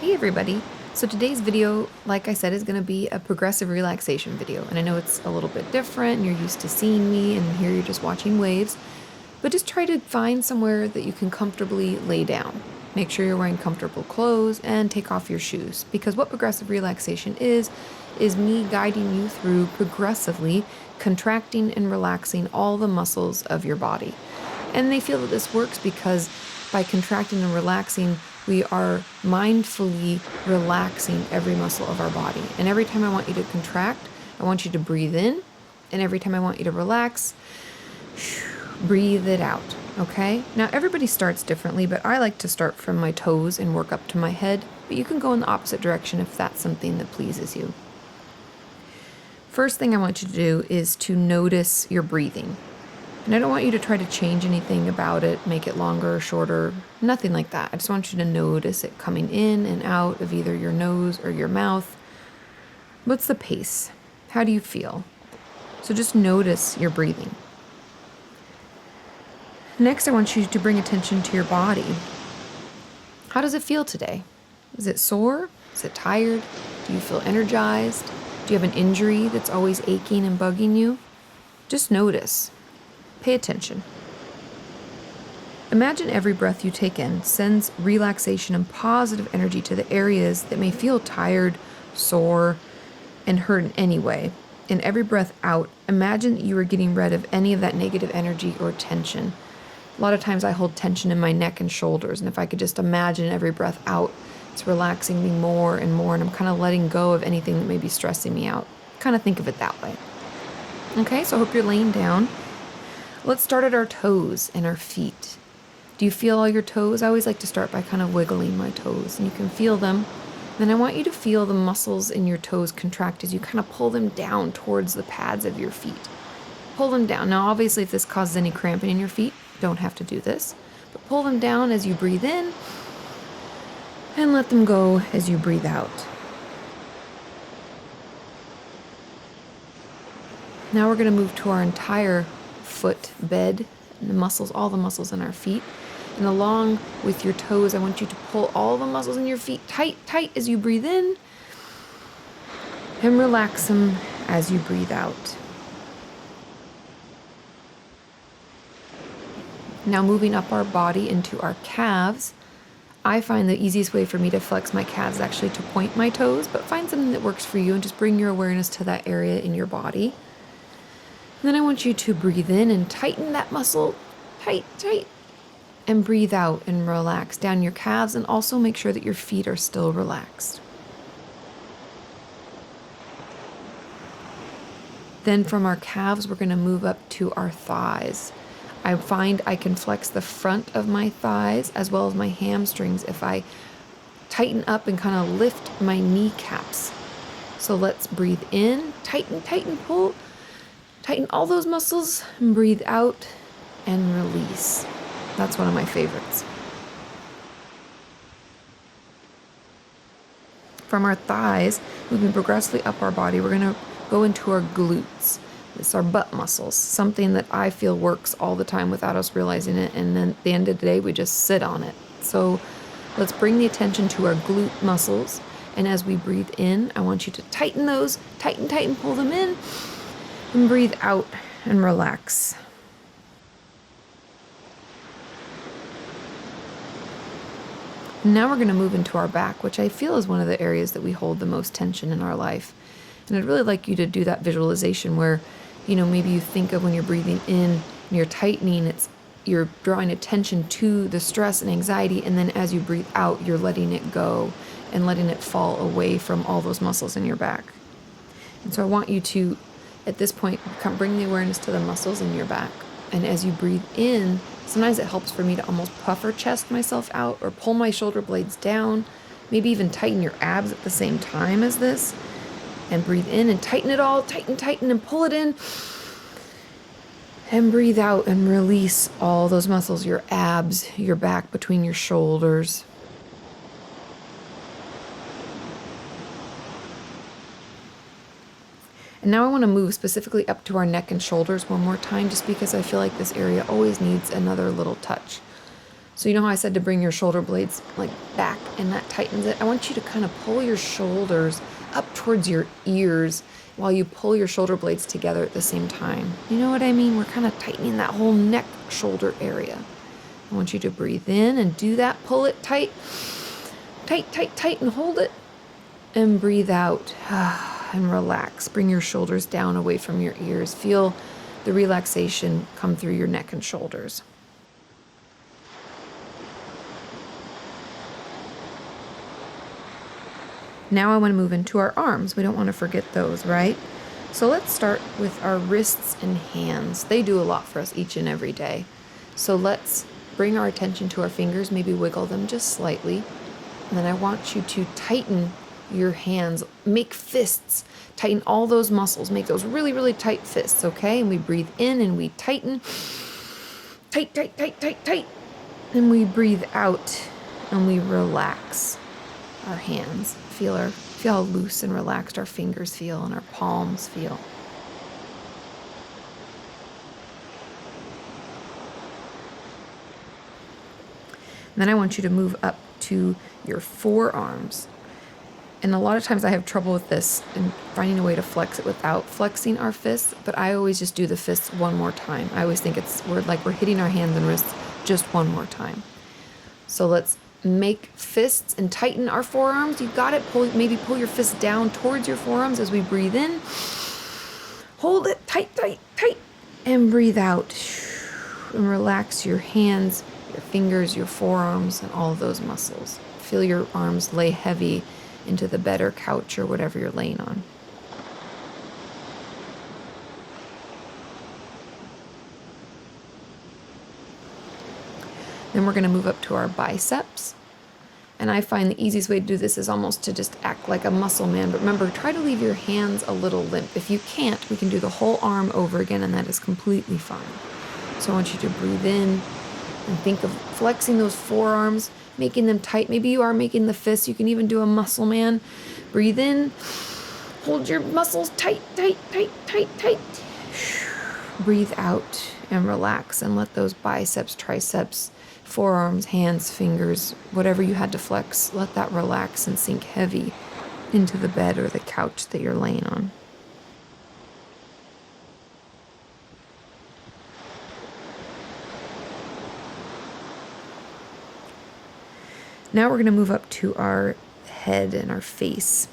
Hey everybody! So today's video, like I said, is going to be a progressive relaxation video. And I know it's a little bit different and you're used to seeing me and here you're just watching waves. But just try to find somewhere that you can comfortably lay down. Make sure you're wearing comfortable clothes and take off your shoes. Because what progressive relaxation is me guiding you through progressively contracting and relaxing all the muscles of your body. And they feel that this works because by contracting and relaxing, we are mindfully relaxing every muscle of our body. And every time I want you to contract, I want you to breathe in. And every time I want you to relax, breathe it out. Okay? Now everybody starts differently, but I like to start from my toes and work up to my head. But you can go in the opposite direction if that's something that pleases you. First thing I want you to do is to notice your breathing. And I don't want you to try to change anything about it, make it longer or shorter, nothing like that. I just want you to notice it coming in and out of either your nose or your mouth. What's the pace? How do you feel? So just notice your breathing. Next, I want you to bring attention to your body. How does it feel today? Is it sore? Is it tired? Do you feel energized? Do you have an injury that's always aching and bugging you? Just notice. Pay attention. Imagine every breath you take in sends relaxation and positive energy to the areas that may feel tired, sore, and hurt in any way. And every breath out, imagine that you are getting rid of any of that negative energy or tension. A lot of times I hold tension in my neck and shoulders, and if I could just imagine every breath out, it's relaxing me more, and I'm kind of letting go of anything that may be stressing me out. Kind of think of it that way. Okay, so I hope you're laying down. Let's start at our toes and our feet. Do you feel all your toes? I always like to start by kind of wiggling my toes, and you can feel them. Then I want you to feel the muscles in your toes contract as you kind of pull them down towards the pads of your feet. Pull them down. Now, obviously, if this causes any cramping in your feet, don't have to do this. But pull them down as you breathe in, and let them go as you breathe out. Now we're going to move to our entire foot bed, and the muscles, all the muscles in our feet. And along with your toes, I want you to pull all the muscles in your feet tight as you breathe in, and relax them as you breathe out. Now moving up our body into our calves, I find the easiest way for me to flex my calves is actually to point my toes, but find something that works for you and just bring your awareness to that area in your body. Then I want you to breathe in and tighten that muscle, tight, and breathe out and relax down your calves, and also make sure that your feet are still relaxed. Then from our calves, we're going to move up to our thighs. I find I can flex the front of my thighs as well as my hamstrings if I tighten up and kind of lift my kneecaps. So let's breathe in, tighten, pull. Tighten all those muscles and breathe out and release. That's one of my favorites. From our thighs, moving progressively up our body, we're going to go into our glutes. It's our butt muscles, something that I feel works all the time without us realizing it. And then at the end of the day, we just sit on it. So let's bring the attention to our glute muscles. And as we breathe in, I want you to tighten those, tighten, pull them in. And breathe out and relax. Now we're going to move into our back, which I feel is one of the areas that we hold the most tension in our life. And I'd really like you to do that visualization where, maybe you think of when you're breathing in and you're tightening, you're drawing attention to the stress and anxiety, and then as you breathe out, you're letting it go and letting it fall away from all those muscles in your back. And so I want you to, at this point, bring the awareness to the muscles in your back. And as you breathe in, sometimes it helps for me to almost puffer chest myself out or pull my shoulder blades down, maybe even tighten your abs at the same time as this. And breathe in and tighten it all, tighten and pull it in. And breathe out and release all those muscles, your abs, your back between your shoulders. And now I want to move specifically up to our neck and shoulders one more time, just because I feel like this area always needs another little touch. So you know how I said to bring your shoulder blades like back and that tightens it. I want you to kind of pull your shoulders up towards your ears while you pull your shoulder blades together at the same time. You know what I mean? We're kind of tightening that whole neck shoulder area. I want you to breathe in and do that. Pull it tight, tight, tight, tight, and hold it. And breathe out and relax. Bring your shoulders down away from your ears. Feel the relaxation come through your neck and shoulders. Now I want to move into our arms. We don't want to forget those, right? So let's start with our wrists and hands. They do a lot for us each and every day. So let's bring our attention to our fingers, maybe wiggle them just slightly. And then I want you to tighten your hands, make fists, tighten all those muscles, make those really, really tight fists, okay? And we breathe in and we tighten, tight, tight, tight, tight, tight. And we breathe out and we relax our hands. Feel how loose and relaxed our fingers feel and our palms feel. And then I want you to move up to your forearms. And a lot of times I have trouble with this and finding a way to flex it without flexing our fists, but I always just do the fists one more time. I always think we're hitting our hands and wrists just one more time. So let's make fists and tighten our forearms. You got it. Maybe pull your fists down towards your forearms as we breathe in. Hold it tight, tight, tight, and breathe out. And relax your hands, your fingers, your forearms, and all of those muscles. Feel your arms lay heavy into the bed or couch or whatever you're laying on. Then we're going to move up to our biceps. And I find the easiest way to do this is almost to just act like a muscle man. But remember, try to leave your hands a little limp. If you can't, we can do the whole arm over again, and that is completely fine. So I want you to breathe in and think of flexing those forearms, making them tight. Maybe you are making the fists. You can even do a muscle man. Breathe in. Hold your muscles tight, tight, tight, tight, tight. Breathe out and relax and let those biceps, triceps, forearms, hands, fingers, whatever you had to flex, let that relax and sink heavy into the bed or the couch that you're laying on. Now we're going to move up to our head and our face.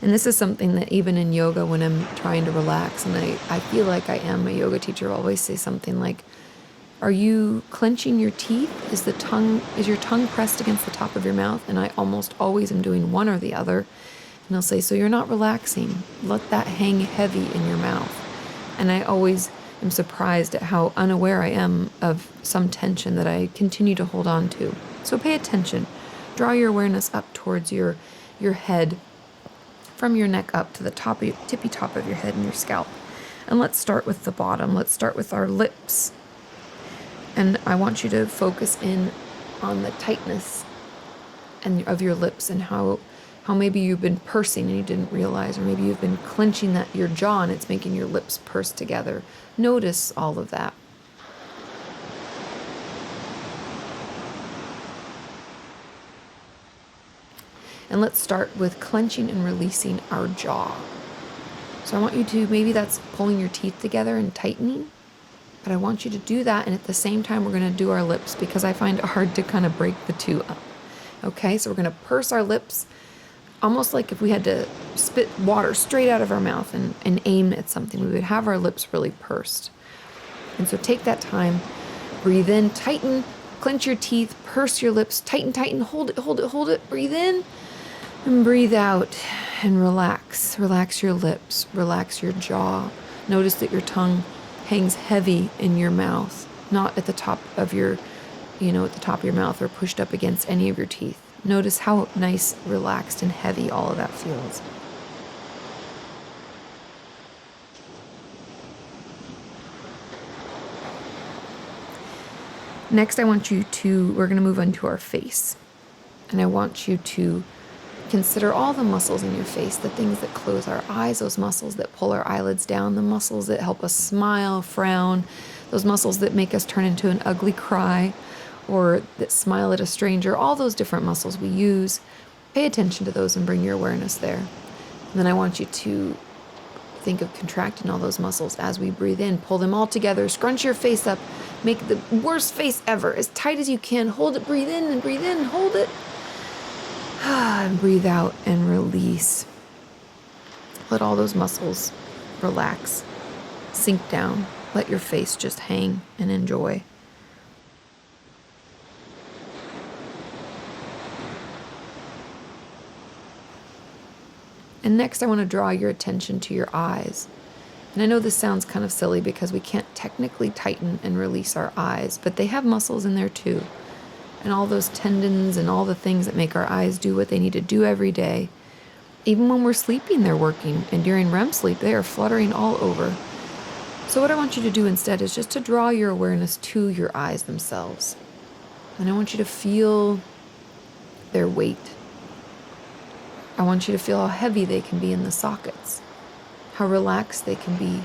And this is something that even in yoga, when I'm trying to relax, and I feel like I am a yoga teacher, I'll always say something like, are you clenching your teeth? Is your tongue pressed against the top of your mouth? And I almost always am doing one or the other. And I'll say, so you're not relaxing. Let that hang heavy in your mouth. And I always am surprised at how unaware I am of some tension that I continue to hold on to. So pay attention. Draw your awareness up towards your head, from your neck up to the tippy top of your head and your scalp. And let's start with the bottom. Let's start with our lips. And I want you to focus in on the tightness of your lips and how maybe you've been pursing and you didn't realize, or maybe you've been clenching your jaw and it's making your lips purse together. Notice all of that. And let's start with clenching and releasing our jaw. So I want you to, maybe that's pulling your teeth together and tightening, but I want you to do that, and at the same time we're going to do our lips, because I find it hard to kind of break the two up. Okay, so we're going to purse our lips, almost like if we had to spit water straight out of our mouth and aim at something, we would have our lips really pursed. And so take that time, breathe in, tighten, clench your teeth, purse your lips, tighten, tighten, hold it, hold it, hold it, breathe in, and breathe out, and relax. Relax your lips, relax your jaw. Notice that your tongue hangs heavy in your mouth, not at the top of your mouth or pushed up against any of your teeth. Notice how nice, relaxed, and heavy all of that feels. Next, we're going to move on to our face. And I want you to consider all the muscles in your face, the things that close our eyes, those muscles that pull our eyelids down, the muscles that help us smile, frown, those muscles that make us turn into an ugly cry, or that smile at a stranger, all those different muscles we use. Pay attention to those and bring your awareness there. And then I want you to think of contracting all those muscles as we breathe in. Pull them all together. Scrunch your face up. Make the worst face ever, as tight as you can. Hold it. Breathe in and breathe in. Hold it. And breathe out and release. Let all those muscles relax. Sink down. Let your face just hang and enjoy. And next, I want to draw your attention to your eyes. And I know this sounds kind of silly because we can't technically tighten and release our eyes, but they have muscles in there too. And all those tendons and all the things that make our eyes do what they need to do every day. Even when we're sleeping, they're working. And during REM sleep, they are fluttering all over. So what I want you to do instead is just to draw your awareness to your eyes themselves. And I want you to feel their weight. I want you to feel how heavy they can be in the sockets, how relaxed they can be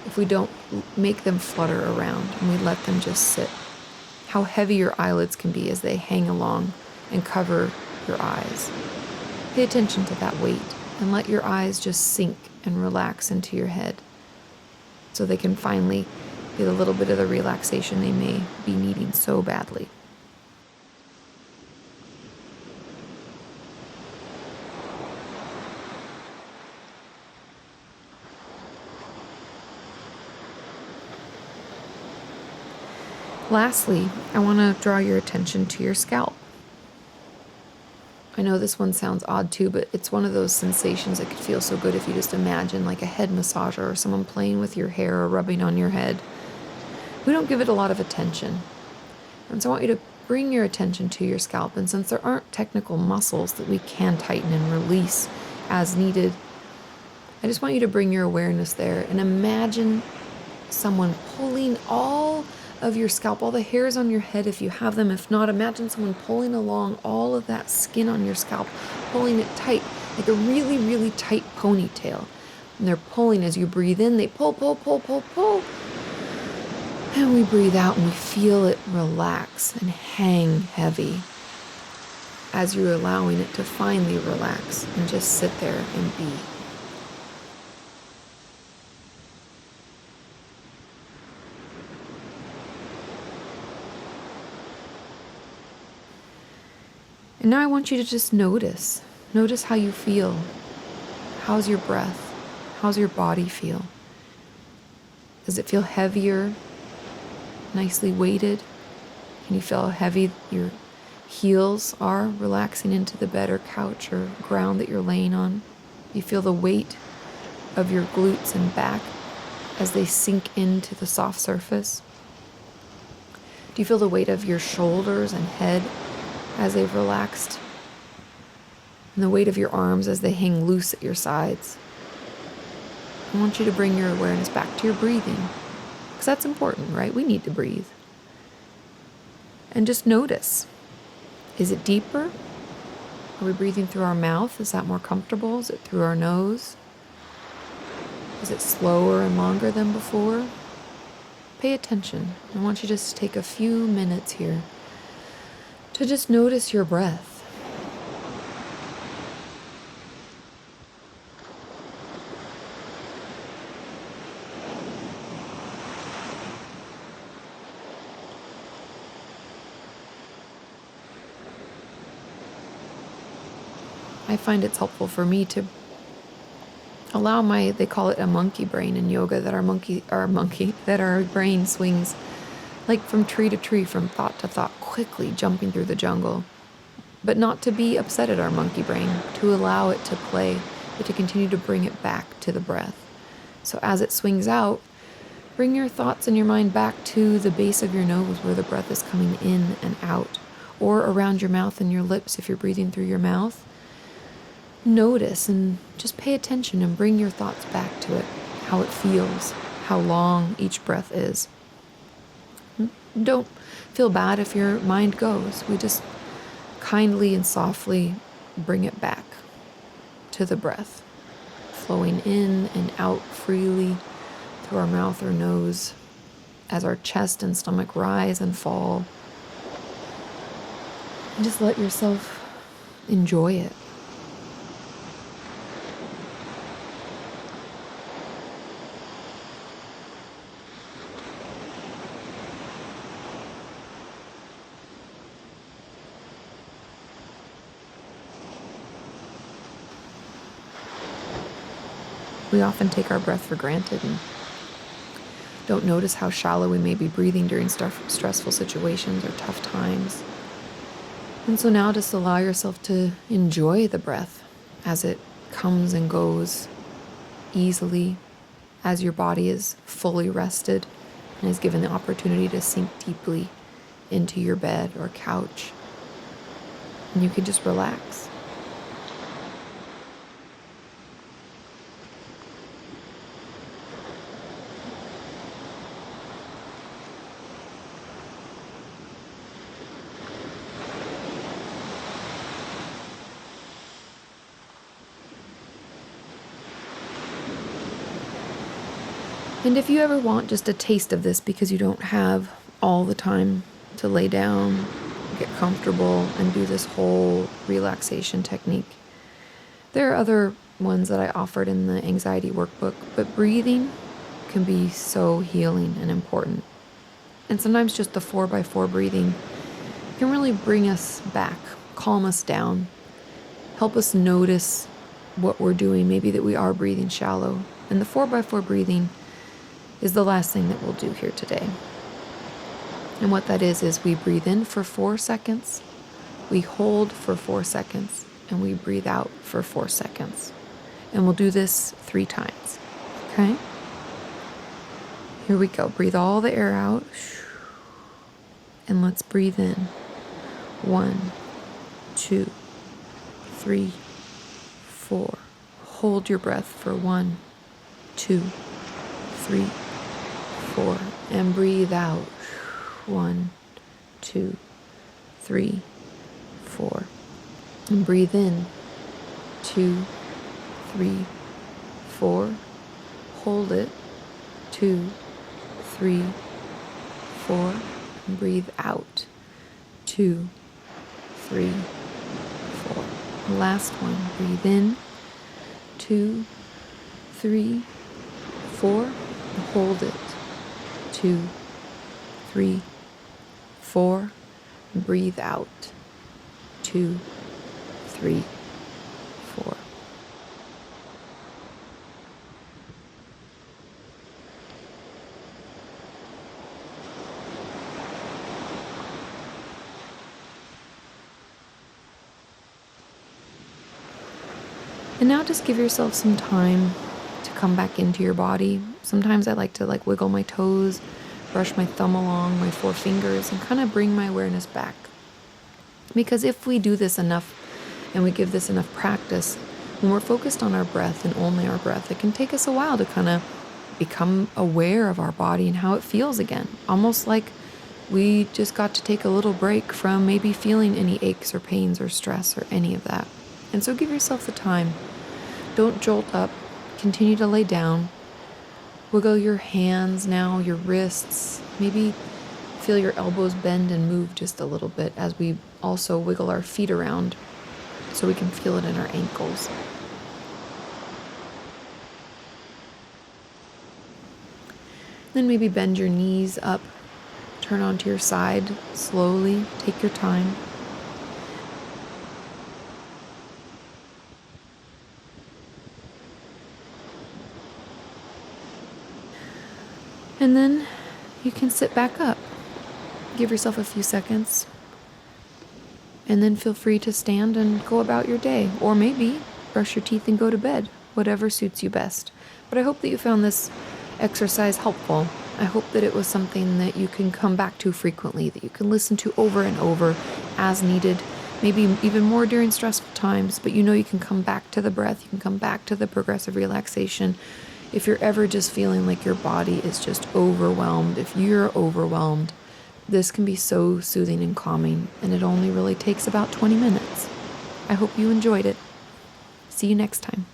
if we don't make them flutter around and we let them just sit, how heavy your eyelids can be as they hang along and cover your eyes. Pay attention to that weight and let your eyes just sink and relax into your head so they can finally get a little bit of the relaxation they may be needing so badly. Lastly, I want to draw your attention to your scalp. I know this one sounds odd too, but it's one of those sensations that could feel so good if you just imagine like a head massager or someone playing with your hair or rubbing on your head. We don't give it a lot of attention. And so I want you to bring your attention to your scalp. And since there aren't technical muscles that we can tighten and release as needed, I just want you to bring your awareness there and imagine someone pulling all of your scalp, all the hairs on your head if you have them. If not, imagine someone pulling along all of that skin on your scalp, pulling it tight, like a really, really tight ponytail. And they're pulling as you breathe in, they pull, pull, pull, pull, pull. And we breathe out and we feel it relax and hang heavy as you're allowing it to finally relax and just sit there and be. And now I want you to just notice. Notice how you feel. How's your breath? How's your body feel? Does it feel heavier? Nicely weighted? Can you feel how heavy your heels are relaxing into the bed or couch or ground that you're laying on? You feel the weight of your glutes and back as they sink into the soft surface? Do you feel the weight of your shoulders and head as they've relaxed, and the weight of your arms as they hang loose at your sides? I want you to bring your awareness back to your breathing, because that's important, right? We need to breathe. And just notice. Is it deeper? Are we breathing through our mouth? Is that more comfortable? Is it through our nose? Is it slower and longer than before? Pay attention. I want you to just take a few minutes here to just notice your breath. I find it's helpful for me to allow they call it a monkey brain in yoga, that our brain swings like from tree to tree, from thought to thought, quickly jumping through the jungle. But not to be upset at our monkey brain, to allow it to play, but to continue to bring it back to the breath. So as it swings out, bring your thoughts and your mind back to the base of your nose where the breath is coming in and out, or around your mouth and your lips if you're breathing through your mouth. Notice and just pay attention and bring your thoughts back to it, how it feels, how long each breath is. Don't feel bad if your mind goes. We just kindly and softly bring it back to the breath, flowing in and out freely through our mouth or nose as our chest and stomach rise and fall, And just let yourself enjoy it. We often take our breath for granted and don't notice how shallow we may be breathing during stressful situations or tough times. And so now just allow yourself to enjoy the breath as it comes and goes easily, as your body is fully rested and is given the opportunity to sink deeply into your bed or couch. And you can just relax. And if you ever want just a taste of this because you don't have all the time to lay down, get comfortable, and do this whole relaxation technique, there are other ones that I offered in the anxiety workbook, but breathing can be so healing and important. And sometimes just the 4x4 breathing can really bring us back, calm us down, help us notice what we're doing, maybe that we are breathing shallow. And the 4x4 breathing is the last thing that we'll do here today. And what that is we breathe in for 4 seconds, we hold for 4 seconds, and we breathe out for 4 seconds. And we'll do this 3 times, okay? Here we go. Breathe all the air out. And let's breathe in. 1, 2, 3, 4. Hold your breath for 1, 2, 3, 4. And breathe out. 1, 2, 3, 4. And breathe in. 2, 3, 4. Hold it. 2, 3, 4. And breathe out. 2, 3, 4. Last one. Breathe in. 2, 3, 4. And hold it. 2, 3, 4. And breathe out. 2, 3, 4. And now just give yourself some time to come back into your body. Sometimes I like to wiggle my toes, brush my thumb along my 4 fingers, and kind of bring my awareness back. Because if we do this enough and we give this enough practice, when we're focused on our breath and only our breath, it can take us a while to kind of become aware of our body and how it feels again. Almost like we just got to take a little break from maybe feeling any aches or pains or stress or any of that. And so give yourself the time. Don't jolt up. Continue to lay down. Wiggle your hands now, your wrists. Maybe feel your elbows bend and move just a little bit as we also wiggle our feet around so we can feel it in our ankles. Then maybe bend your knees up. Turn onto your side slowly. Take your time. And then you can sit back up. Give yourself a few seconds. And then feel free to stand and go about your day. Or maybe brush your teeth and go to bed. Whatever suits you best. But I hope that you found this exercise helpful. I hope that it was something that you can come back to frequently, that you can listen to over and over as needed. Maybe even more during stressful times. But you know you can come back to the breath. You can come back to the progressive relaxation. If you're ever just feeling like your body is just overwhelmed, if you're overwhelmed, this can be so soothing and calming, and it only really takes about 20 minutes. I hope you enjoyed it. See you next time.